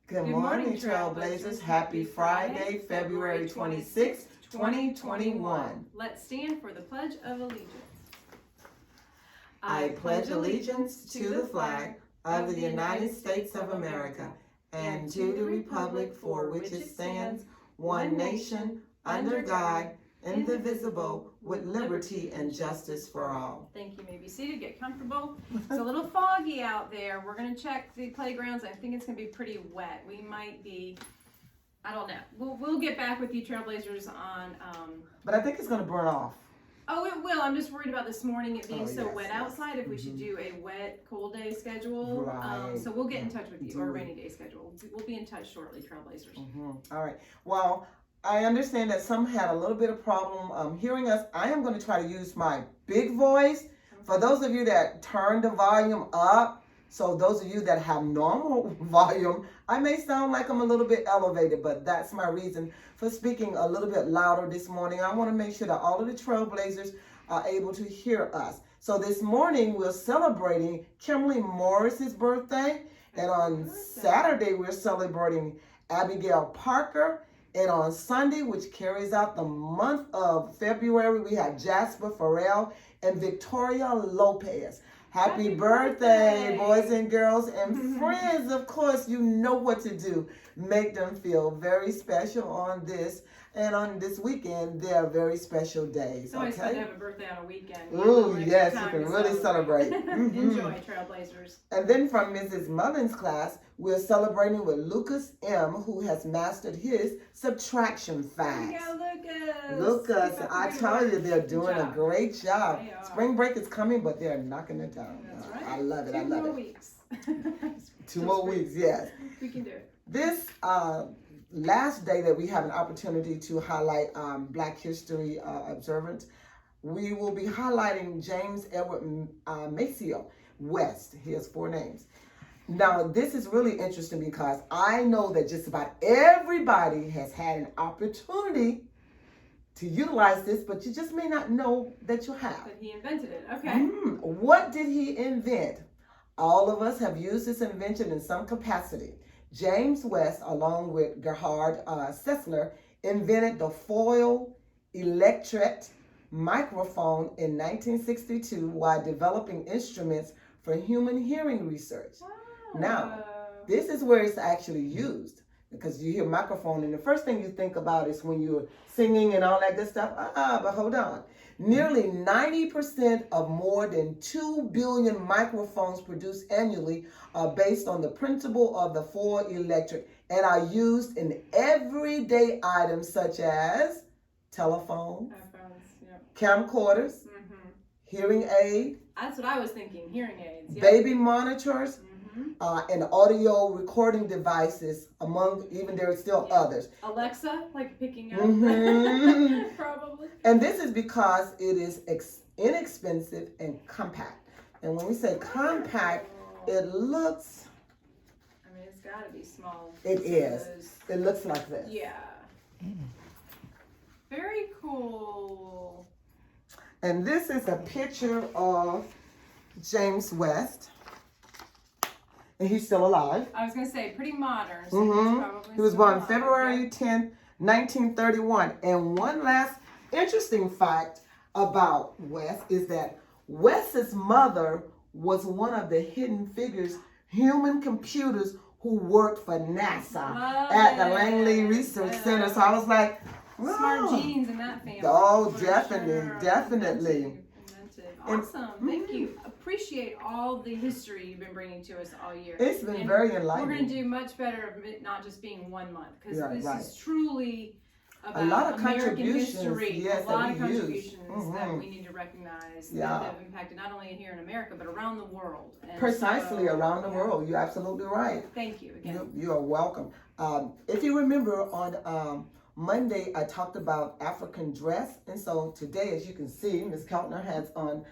Good morning, Trailblazers. Happy Friday, February 26th, 2021. Let's stand for the Pledge of Allegiance. I pledge allegiance to the flag of the United States of America and to the republic for which it stands, one nation, under God, indivisible, with liberty and justice for all. Thank you. You may be seated. Get comfortable. It's a little foggy out there. We're going to check the playgrounds. I think it's going to be pretty wet. We might be, I don't know. We'll get back with you, Trailblazers, on... But I think it's going to burn off. Oh, it will. I'm just worried about this morning it being yes, wet outside, if we should do a wet, cold day schedule. Right. So we'll get in touch with you, or a rainy day schedule. We'll be in touch shortly, Trailblazers. All right. Well, I understand that some had a little bit of problem hearing us. I am going to try to use my big voice. For those of you that turn the volume up, so those of you that have normal volume, I may sound like I'm a little bit elevated, but that's my reason for speaking a little bit louder this morning. I want to make sure that all of the Trailblazers are able to hear us. So this morning we're celebrating Kimberly Morris's birthday, and on Saturday we're celebrating Abigail Parker. And on Sunday, which carries out the month of February, we have Jasper Farrell and Victoria Lopez. Happy birthday, boys and girls and friends. Of course, you know what to do. Make them feel very special on this. And on this weekend, they are very special days. It's always fun to have a birthday on a weekend. Ooh, yes, you can really celebrate. Enjoy, Trailblazers. And then from Mrs. Mullen's class, we're celebrating with Lucas M., who has mastered his subtraction facts. There you go, Lucas, I tell you, they're doing a great job. They are. Spring break is coming, but they're knocking it down. That's right. I love it. Two I love more it. weeks. 2 more weeks, yes. We can do it. This last day that we have an opportunity to highlight Black History observance, we will be highlighting James Edward Maceo West. He has 4 names. Now, this is really interesting because I know that just about everybody has had an opportunity to utilize this, but you just may not know that you have. But he invented it. Okay. What did he invent? All of us have used this invention in some capacity. James West, along with Gerhard Sessler, invented the foil electret microphone in 1962 while developing instruments for human hearing research. Now, this is where it's actually used, because you hear microphone and the first thing you think about is when you're singing and all that good stuff. But hold on. Nearly 90% of more than 2 billion microphones produced annually are based on the principle of the foil electric and are used in everyday items such as telephones, camcorders, hearing aid. That's what I was thinking, hearing aids. Yep. Baby monitors, and audio recording devices, among even there are still others. Alexa, like picking up, probably. And this is because it is inexpensive and compact. And when we say compact, it looks... I mean, it's got to be small. It is. It looks like this. Yeah. Very cool. And this is a picture of James West. And he's still alive. I was going to say, pretty modern. So he was born February 10th, 1931. And one last interesting fact about West is that West's mother was one of the hidden figures, human computers, who worked for NASA at the Langley Research Center. So I was like, oh, smart genes in that family. Oh, definitely. Awesome. Thank you. Appreciate all the history you've been bringing to us all year. It's been very enlightening. We're going to do much better of it not just being 1 month, because this is truly about a lot of American contributions, history. yes, a lot of contributions that Mm-hmm. we need to recognize that have impacted not only here in America but around the world. And precisely around the world. You're absolutely right. Thank you again. You are welcome. If you remember on Monday, I talked about African dress, and so today, as you can see, Ms. Keltner has on.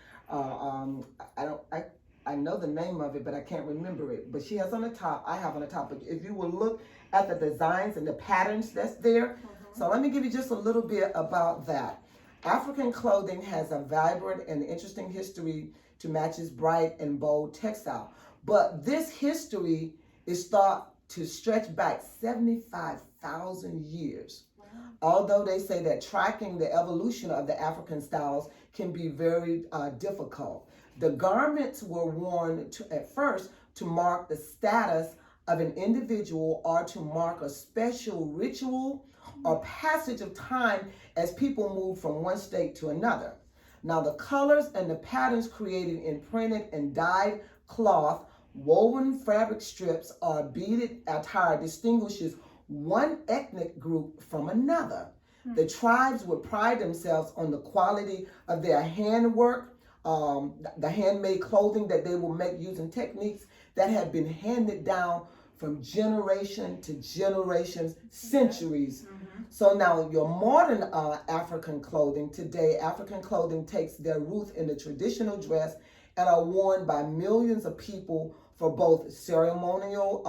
I know the name of it, but I can't remember it. But she has on the top. I have on the top. But if you will look at the designs and the patterns that's there, so let me give you just a little bit about that. African clothing has a vibrant and interesting history to match its bright and bold textile. But this history is thought to stretch back 75,000 years. Wow. Although they say that tracking the evolution of the African styles can be very difficult. The garments were worn at first to mark the status of an individual or to mark a special ritual or passage of time as people move from one state to another. Now, the colors and the patterns created in printed and dyed cloth, woven fabric strips, or beaded attire distinguishes one ethnic group from another. The tribes would pride themselves on the quality of their handwork, the handmade clothing that they will make using techniques that have been handed down from generation to generations, centuries. So now your modern African clothing today, African clothing takes their root in the traditional dress and are worn by millions of people for both ceremonial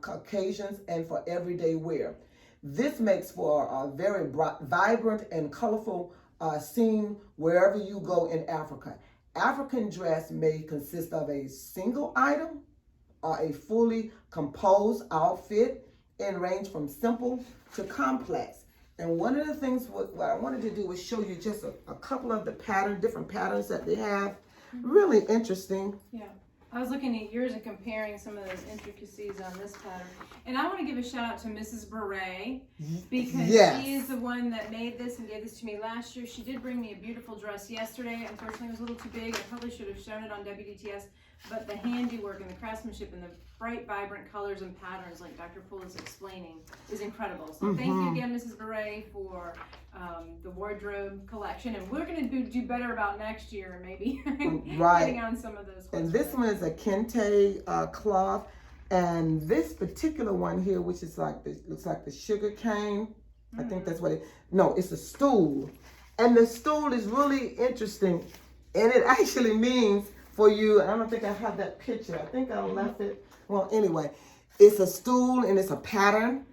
occasions and for everyday wear. This makes for a very vibrant and colorful scene wherever you go in Africa. African dress may consist of a single item or a fully composed outfit and range from simple to complex. And one of the things what I wanted to do was show you just a couple of the different patterns that they have. Really interesting. Yeah. I was looking at yours and comparing some of those intricacies on this pattern. And I want to give a shout out to Mrs. Beret because she is the one that made this and gave this to me last year. She did bring me a beautiful dress yesterday. Unfortunately, it was a little too big. I probably should have shown it on WDTS. But the handiwork and the craftsmanship and the bright, vibrant colors and patterns, like Dr. Poole is explaining, is incredible. So thank you again, Mrs. Beret, for the wardrobe collection. And we're going to do better about next year, maybe getting on some of those. And this one is a kente cloth. And this particular one here, which is like looks like the sugar cane. I think that's what it's a stool. And the stool is really interesting. And it actually means for you, I don't think I have that picture. I think I left it. Well, anyway, it's a stool and it's a pattern.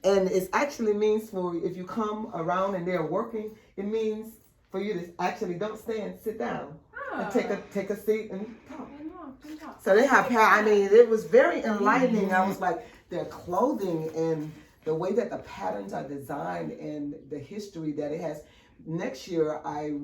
And it actually means for if you come around and they're working, it means for you to actually don't stand, sit down. And take a seat and talk. So they have I mean, it was very enlightening. I was like, their clothing and the way that the patterns are designed and the history that it has. Next year, I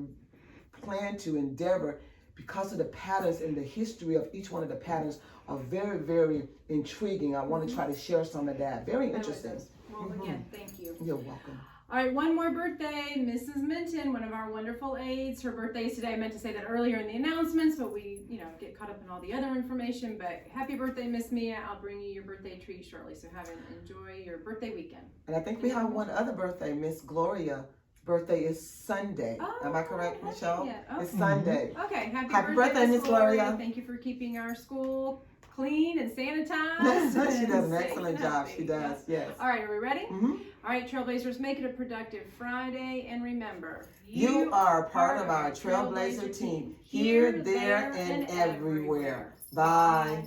plan to endeavor, because of the patterns and the history of each one of the patterns are very, very intriguing. I want to try to share some of that. Very interesting. Well, again, thank you. You're welcome. All right, one more birthday. Mrs. Minton, one of our wonderful aides. Her birthday is today. I meant to say that earlier in the announcements, but we, get caught up in all the other information. But happy birthday, Miss Mia. I'll bring you your birthday treat shortly. So enjoy your birthday weekend. And I think we have one other birthday, Miss Gloria. Birthday is Sunday. Am I correct, Michelle? Yeah. Okay. It's Sunday. Okay. Happy birthday, Miss Gloria. Thank you for keeping our school clean and sanitized. She does an excellent job. She does, yes. All right, are we ready? All right, Trailblazers, make it a productive Friday. And remember, you are a part of our Trailblazer team, here, there, and everywhere. Bye.